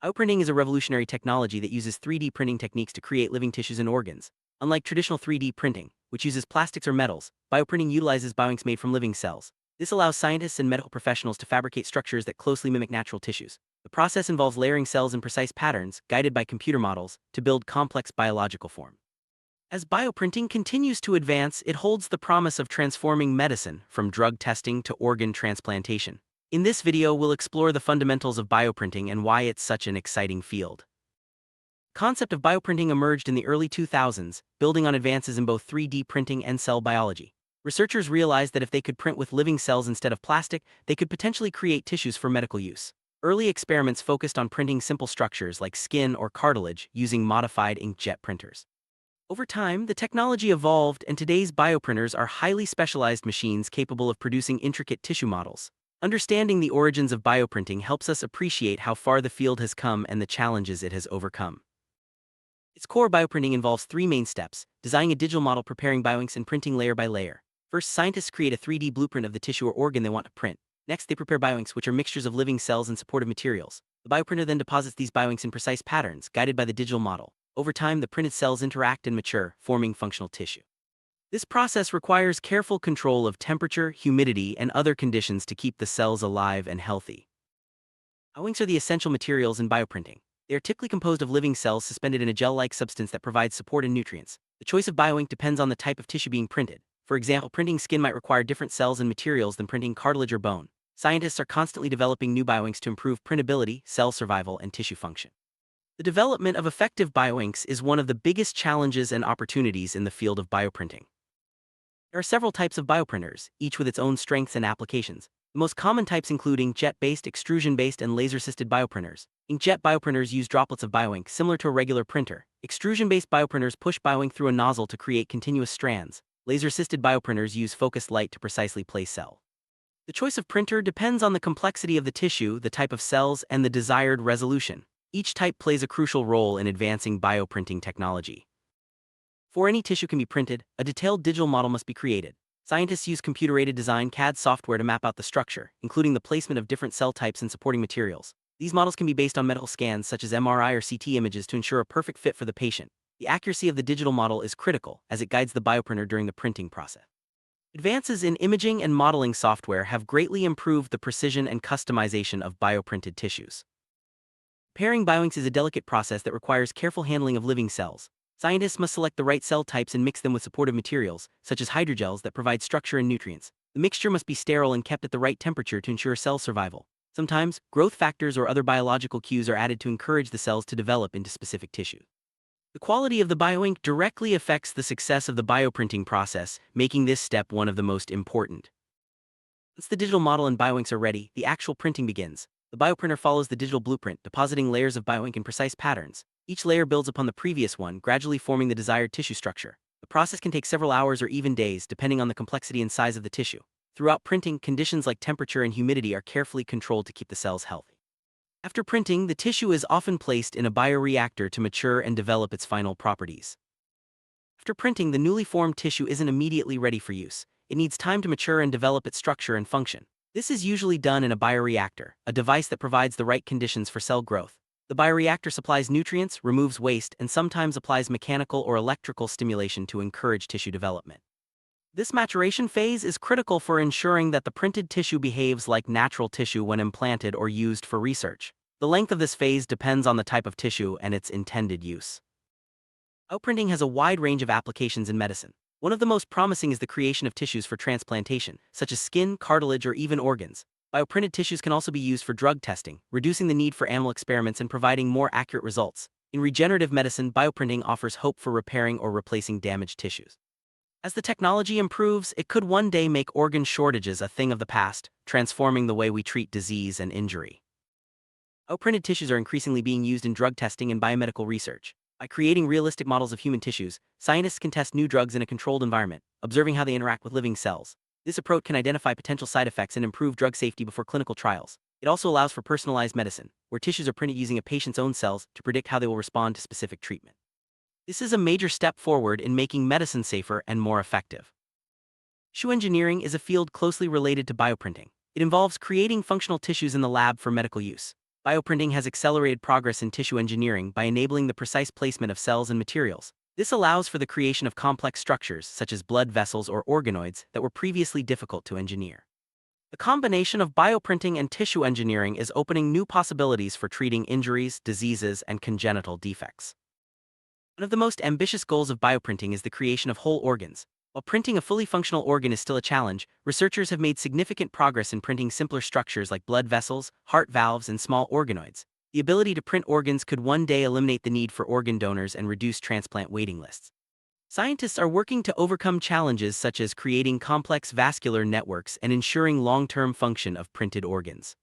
Bioprinting is a revolutionary technology that uses 3D printing techniques to create living tissues and organs. Unlike traditional 3D printing, which uses plastics or metals, bioprinting utilizes bioinks made from living cells. This allows scientists and medical professionals to fabricate structures that closely mimic natural tissues. The process involves layering cells in precise patterns, guided by computer models, to build complex biological form. As bioprinting continues to advance, it holds the promise of transforming medicine, from drug testing to organ transplantation. In this video, we'll explore the fundamentals of bioprinting and why it's such an exciting field. The concept of bioprinting emerged in the early 2000s, building on advances in both 3D printing and cell biology. Researchers realized that if they could print with living cells instead of plastic, they could potentially create tissues for medical use. Early experiments focused on printing simple structures like skin or cartilage using modified inkjet printers. Over time, the technology evolved, and today's bioprinters are highly specialized machines capable of producing intricate tissue models. Understanding the origins of bioprinting helps us appreciate how far the field has come and the challenges it has overcome. Its core, bioprinting, involves three main steps: designing a digital model, preparing bioinks, and printing layer by layer. First, scientists create a 3D blueprint of the tissue or organ they want to print. Next, they prepare bioinks, which are mixtures of living cells and supportive materials. The bioprinter then deposits these bioinks in precise patterns, guided by the digital model. Over time, the printed cells interact and mature, forming functional tissue. This process requires careful control of temperature, humidity, and other conditions to keep the cells alive and healthy. Bioinks are the essential materials in bioprinting. They are typically composed of living cells suspended in a gel-like substance that provides support and nutrients. The choice of bioink depends on the type of tissue being printed. For example, printing skin might require different cells and materials than printing cartilage or bone. Scientists are constantly developing new bioinks to improve printability, cell survival, and tissue function. The development of effective bioinks is one of the biggest challenges and opportunities in the field of bioprinting. There are several types of bioprinters, each with its own strengths and applications. The most common types include inkjet-based, extrusion-based, and laser-assisted bioprinters. Inkjet bioprinters use droplets of bioink, similar to a regular printer. Extrusion-based bioprinters push bioink through a nozzle to create continuous strands. Laser-assisted bioprinters use focused light to precisely place cells. The choice of printer depends on the complexity of the tissue, the type of cells, and the desired resolution. Each type plays a crucial role in advancing bioprinting technology. Before any tissue can be printed, a detailed digital model must be created. Scientists use computer-aided design (CAD) software to map out the structure, including the placement of different cell types and supporting materials. These models can be based on medical scans such as MRI or CT images to ensure a perfect fit for the patient. The accuracy of the digital model is critical, as it guides the bioprinter during the printing process. Advances in imaging and modeling software have greatly improved the precision and customization of bioprinted tissues. Preparing bioinks is a delicate process that requires careful handling of living cells. Scientists must select the right cell types and mix them with supportive materials, such as hydrogels that provide structure and nutrients. The mixture must be sterile and kept at the right temperature to ensure cell survival. Sometimes, growth factors or other biological cues are added to encourage the cells to develop into specific tissue. The quality of the bioink directly affects the success of the bioprinting process, making this step one of the most important. Once the digital model and bioinks are ready, the actual printing begins. The bioprinter follows the digital blueprint, depositing layers of bioink in precise patterns. Each layer builds upon the previous one, gradually forming the desired tissue structure. The process can take several hours or even days, depending on the complexity and size of the tissue. Throughout printing, conditions like temperature and humidity are carefully controlled to keep the cells healthy. After printing, the tissue is often placed in a bioreactor to mature and develop its final properties. After printing, the newly formed tissue isn't immediately ready for use. It needs time to mature and develop its structure and function. This is usually done in a bioreactor, a device that provides the right conditions for cell growth. The bioreactor supplies nutrients, removes waste, and sometimes applies mechanical or electrical stimulation to encourage tissue development. This maturation phase is critical for ensuring that the printed tissue behaves like natural tissue when implanted or used for research. The length of this phase depends on the type of tissue and its intended use. Bioprinting has a wide range of applications in medicine. One of the most promising is the creation of tissues for transplantation, such as skin, cartilage, or even organs. Bioprinted tissues can also be used for drug testing, reducing the need for animal experiments and providing more accurate results. In regenerative medicine, bioprinting offers hope for repairing or replacing damaged tissues. As the technology improves, it could one day make organ shortages a thing of the past, transforming the way we treat disease and injury. Bioprinted tissues are increasingly being used in drug testing and biomedical research. By creating realistic models of human tissues, scientists can test new drugs in a controlled environment, observing how they interact with living cells. This approach can identify potential side effects and improve drug safety before clinical trials. It also allows for personalized medicine, where tissues are printed using a patient's own cells to predict how they will respond to specific treatment. This is a major step forward in making medicine safer and more effective. Tissue engineering is a field closely related to bioprinting. It involves creating functional tissues in the lab for medical use. Bioprinting has accelerated progress in tissue engineering by enabling the precise placement of cells and materials. This allows for the creation of complex structures, such as blood vessels or organoids, that were previously difficult to engineer. The combination of bioprinting and tissue engineering is opening new possibilities for treating injuries, diseases, and congenital defects. One of the most ambitious goals of bioprinting is the creation of whole organs. While printing a fully functional organ is still a challenge, researchers have made significant progress in printing simpler structures like blood vessels, heart valves, and small organoids. The ability to print organs could one day eliminate the need for organ donors and reduce transplant waiting lists. Scientists are working to overcome challenges such as creating complex vascular networks and ensuring long-term function of printed organs.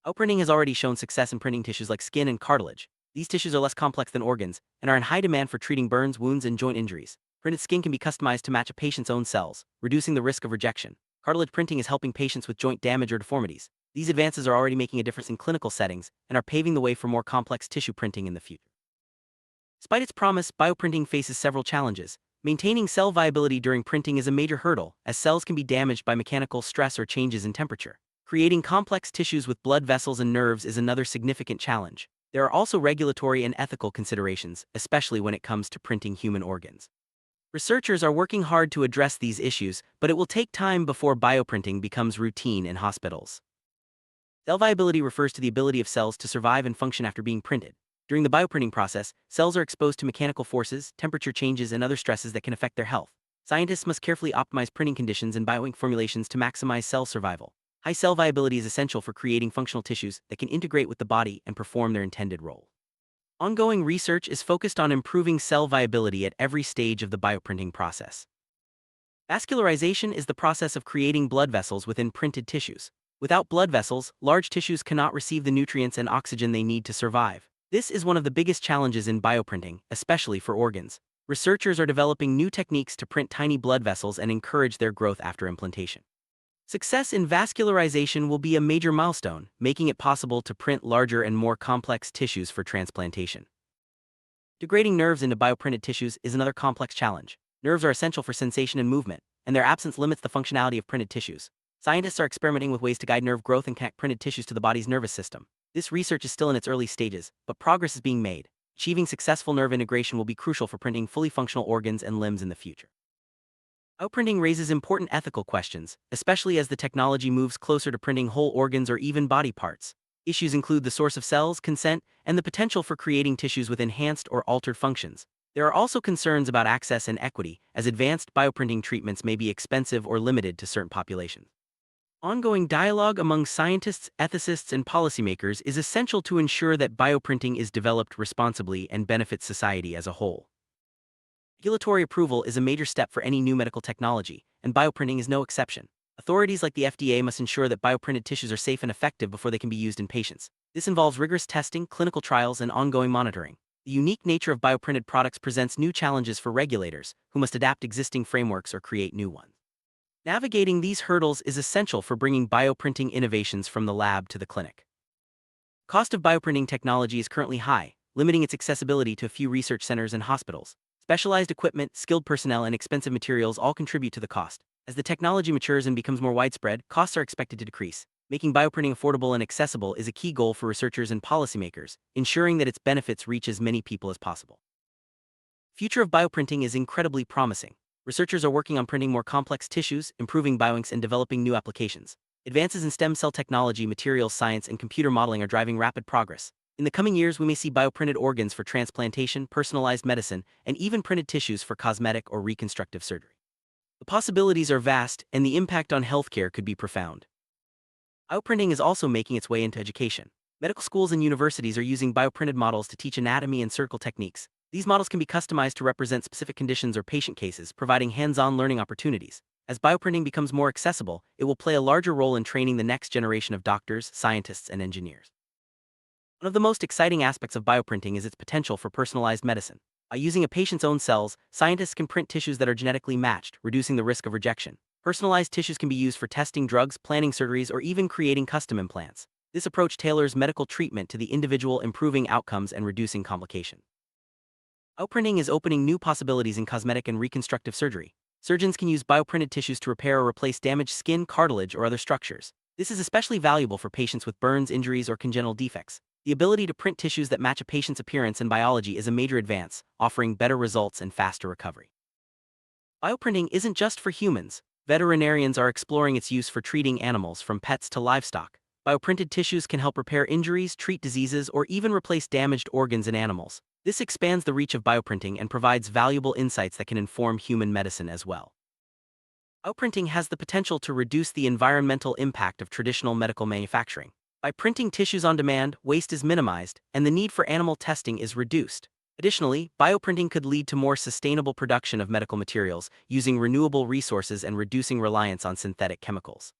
Bioprinting has already shown success in printing tissues like skin and cartilage. These tissues are less complex than organs and are in high demand for treating burns, wounds, and joint injuries. Printed skin can be customized to match a patient's own cells, reducing the risk of rejection. Cartilage printing is helping patients with joint damage or deformities. These advances are already making a difference in clinical settings and are paving the way for more complex tissue printing in the future. Despite its promise, bioprinting faces several challenges. Maintaining cell viability during printing is a major hurdle, as cells can be damaged by mechanical stress or changes in temperature. Creating complex tissues with blood vessels and nerves is another significant challenge. There are also regulatory and ethical considerations, especially when it comes to printing human organs. Researchers are working hard to address these issues, but it will take time before bioprinting becomes routine in hospitals. Cell viability refers to the ability of cells to survive and function after being printed. During the bioprinting process, cells are exposed to mechanical forces, temperature changes, and other stresses that can affect their health. Scientists must carefully optimize printing conditions and bioink formulations to maximize cell survival. High cell viability is essential for creating functional tissues that can integrate with the body and perform their intended role. Ongoing research is focused on improving cell viability at every stage of the bioprinting process. Vascularization is the process of creating blood vessels within printed tissues. Without blood vessels, large tissues cannot receive the nutrients and oxygen they need to survive. This is one of the biggest challenges in bioprinting, especially for organs. Researchers are developing new techniques to print tiny blood vessels and encourage their growth after implantation. Success in vascularization will be a major milestone, making it possible to print larger and more complex tissues for transplantation. Degrading nerves into bioprinted tissues is another complex challenge. Nerves are essential for sensation and movement, and their absence limits the functionality of printed tissues. Scientists are experimenting with ways to guide nerve growth and connect printed tissues to the body's nervous system. This research is still in its early stages, but progress is being made. Achieving successful nerve integration will be crucial for printing fully functional organs and limbs in the future. Bioprinting raises important ethical questions, especially as the technology moves closer to printing whole organs or even body parts. Issues include the source of cells, consent, and the potential for creating tissues with enhanced or altered functions. There are also concerns about access and equity, as advanced bioprinting treatments may be expensive or limited to certain populations. Ongoing dialogue among scientists, ethicists, and policymakers is essential to ensure that bioprinting is developed responsibly and benefits society as a whole. Regulatory approval is a major step for any new medical technology, and bioprinting is no exception. Authorities like the FDA must ensure that bioprinted tissues are safe and effective before they can be used in patients. This involves rigorous testing, clinical trials, and ongoing monitoring. The unique nature of bioprinted products presents new challenges for regulators, who must adapt existing frameworks or create new ones. Navigating these hurdles is essential for bringing bioprinting innovations from the lab to the clinic. Cost of bioprinting technology is currently high, limiting its accessibility to a few research centers and hospitals. Specialized equipment, skilled personnel, and expensive materials all contribute to the cost. As the technology matures and becomes more widespread, costs are expected to decrease. Making bioprinting affordable and accessible is a key goal for researchers and policymakers, ensuring that its benefits reach as many people as possible. The future of bioprinting is incredibly promising. Researchers are working on printing more complex tissues, improving bioinks, and developing new applications. Advances in stem cell technology, materials science, and computer modeling are driving rapid progress. In the coming years, we may see bioprinted organs for transplantation, personalized medicine, and even printed tissues for cosmetic or reconstructive surgery. The possibilities are vast, and the impact on healthcare could be profound. Bioprinting is also making its way into education. Medical schools and universities are using bioprinted models to teach anatomy and surgical techniques. These models can be customized to represent specific conditions or patient cases, providing hands-on learning opportunities. As bioprinting becomes more accessible, it will play a larger role in training the next generation of doctors, scientists, and engineers. One of the most exciting aspects of bioprinting is its potential for personalized medicine. By using a patient's own cells, scientists can print tissues that are genetically matched, reducing the risk of rejection. Personalized tissues can be used for testing drugs, planning surgeries, or even creating custom implants. This approach tailors medical treatment to the individual, improving outcomes and reducing complications. Bioprinting is opening new possibilities in cosmetic and reconstructive surgery. Surgeons can use bioprinted tissues to repair or replace damaged skin, cartilage, or other structures. This is especially valuable for patients with burns, injuries, or congenital defects. The ability to print tissues that match a patient's appearance and biology is a major advance, offering better results and faster recovery. Bioprinting isn't just for humans. Veterinarians are exploring its use for treating animals from pets to livestock. Bioprinted tissues can help repair injuries, treat diseases, or even replace damaged organs in animals. This expands the reach of bioprinting and provides valuable insights that can inform human medicine as well. Bioprinting has the potential to reduce the environmental impact of traditional medical manufacturing. By printing tissues on demand, waste is minimized, and the need for animal testing is reduced. Additionally, bioprinting could lead to more sustainable production of medical materials, using renewable resources and reducing reliance on synthetic chemicals.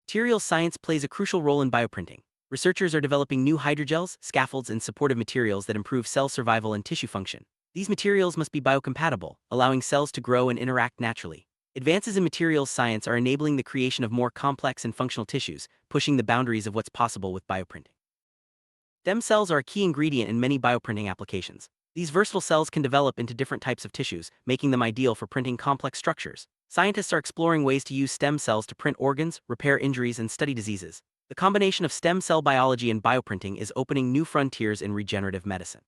Materials science plays a crucial role in bioprinting. Researchers are developing new hydrogels, scaffolds, and supportive materials that improve cell survival and tissue function. These materials must be biocompatible, allowing cells to grow and interact naturally. Advances in materials science are enabling the creation of more complex and functional tissues, pushing the boundaries of what's possible with bioprinting. Stem cells are a key ingredient in many bioprinting applications. These versatile cells can develop into different types of tissues, making them ideal for printing complex structures. Scientists are exploring ways to use stem cells to print organs, repair injuries, and study diseases. The combination of stem cell biology and bioprinting is opening new frontiers in regenerative medicine.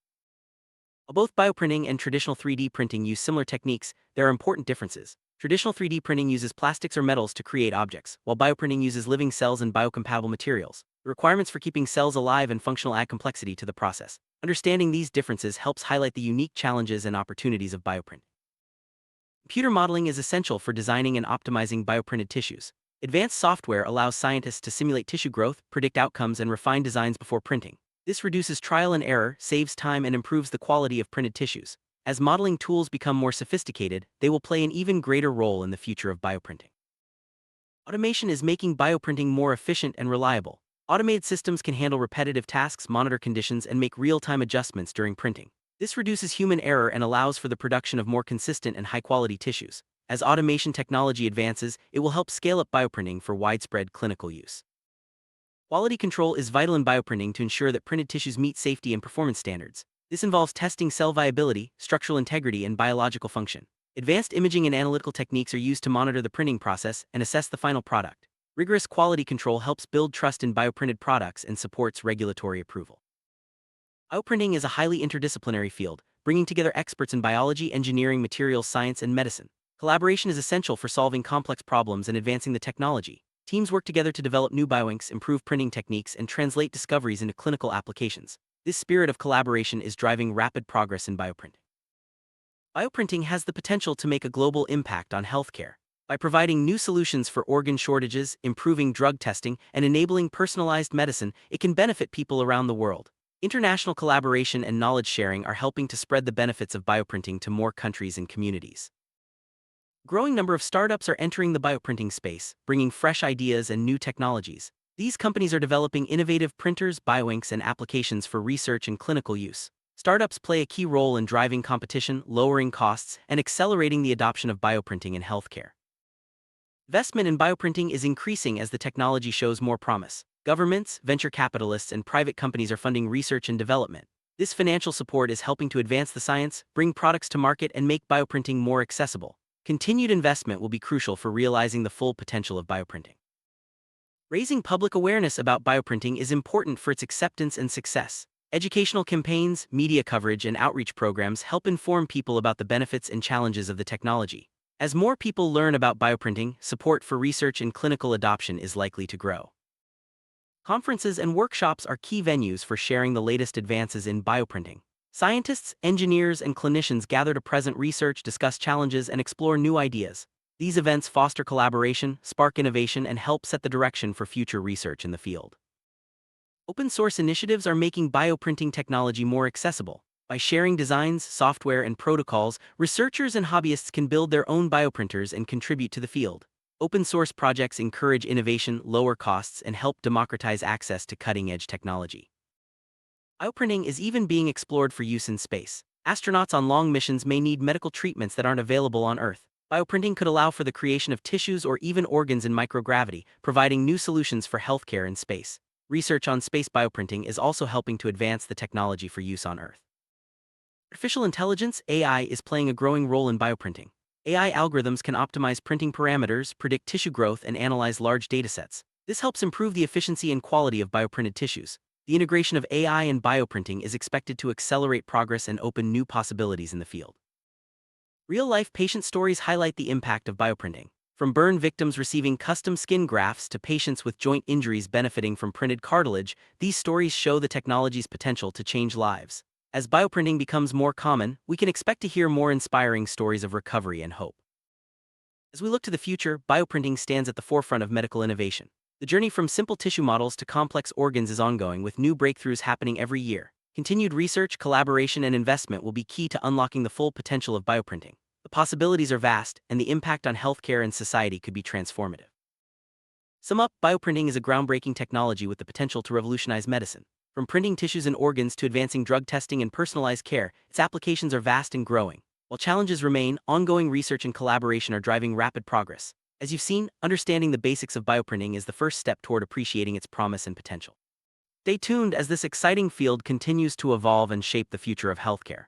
While both bioprinting and traditional 3D printing use similar techniques, there are important differences. Traditional 3D printing uses plastics or metals to create objects, while bioprinting uses living cells and biocompatible materials. The requirements for keeping cells alive and functional add complexity to the process. Understanding these differences helps highlight the unique challenges and opportunities of bioprinting. Computer modeling is essential for designing and optimizing bioprinted tissues. Advanced software allows scientists to simulate tissue growth, predict outcomes, and refine designs before printing. This reduces trial and error, saves time, and improves the quality of printed tissues. As modeling tools become more sophisticated, they will play an even greater role in the future of bioprinting. Automation is making bioprinting more efficient and reliable. Automated systems can handle repetitive tasks, monitor conditions, and make real-time adjustments during printing. This reduces human error and allows for the production of more consistent and high-quality tissues. As automation technology advances, it will help scale up bioprinting for widespread clinical use. Quality control is vital in bioprinting to ensure that printed tissues meet safety and performance standards. This involves testing cell viability, structural integrity, and biological function. Advanced imaging and analytical techniques are used to monitor the printing process and assess the final product. Rigorous quality control helps build trust in bioprinted products and supports regulatory approval. Bioprinting is a highly interdisciplinary field, bringing together experts in biology, engineering, materials science, and medicine. Collaboration is essential for solving complex problems and advancing the technology. Teams work together to develop new bioinks, improve printing techniques, and translate discoveries into clinical applications. This spirit of collaboration is driving rapid progress in bioprinting. Bioprinting has the potential to make a global impact on healthcare. By providing new solutions for organ shortages, improving drug testing, and enabling personalized medicine, it can benefit people around the world. International collaboration and knowledge sharing are helping to spread the benefits of bioprinting to more countries and communities. A growing number of startups are entering the bioprinting space, bringing fresh ideas and new technologies. These companies are developing innovative printers, bioinks, and applications for research and clinical use. Startups play a key role in driving competition, lowering costs, and accelerating the adoption of bioprinting in healthcare. Investment in bioprinting is increasing as the technology shows more promise. Governments, venture capitalists, and private companies are funding research and development. This financial support is helping to advance the science, bring products to market, and make bioprinting more accessible. Continued investment will be crucial for realizing the full potential of bioprinting. Raising public awareness about bioprinting is important for its acceptance and success. Educational campaigns, media coverage, and outreach programs help inform people about the benefits and challenges of the technology. As more people learn about bioprinting, support for research and clinical adoption is likely to grow. Conferences and workshops are key venues for sharing the latest advances in bioprinting. Scientists, engineers, and clinicians gather to present research, discuss challenges, and explore new ideas. These events foster collaboration, spark innovation, and help set the direction for future research in the field. Open-source initiatives are making bioprinting technology more accessible. By sharing designs, software, and protocols, researchers and hobbyists can build their own bioprinters and contribute to the field. Open-source projects encourage innovation, lower costs, and help democratize access to cutting-edge technology. Bioprinting is even being explored for use in space. Astronauts on long missions may need medical treatments that aren't available on Earth. Bioprinting could allow for the creation of tissues or even organs in microgravity, providing new solutions for healthcare in space. Research on space bioprinting is also helping to advance the technology for use on Earth. Artificial intelligence, AI, is playing a growing role in bioprinting. AI algorithms can optimize printing parameters, predict tissue growth, and analyze large datasets. This helps improve the efficiency and quality of bioprinted tissues. The integration of AI and bioprinting is expected to accelerate progress and open new possibilities in the field. Real-life patient stories highlight the impact of bioprinting. From burn victims receiving custom skin grafts to patients with joint injuries benefiting from printed cartilage, these stories show the technology's potential to change lives. As bioprinting becomes more common, we can expect to hear more inspiring stories of recovery and hope. As we look to the future, bioprinting stands at the forefront of medical innovation. The journey from simple tissue models to complex organs is ongoing, with new breakthroughs happening every year. Continued research, collaboration, and investment will be key to unlocking the full potential of bioprinting. The possibilities are vast, and the impact on healthcare and society could be transformative. Sum up, bioprinting is a groundbreaking technology with the potential to revolutionize medicine. From printing tissues and organs to advancing drug testing and personalized care, its applications are vast and growing. While challenges remain, ongoing research and collaboration are driving rapid progress. As you've seen, understanding the basics of bioprinting is the first step toward appreciating its promise and potential. Stay tuned as this exciting field continues to evolve and shape the future of healthcare.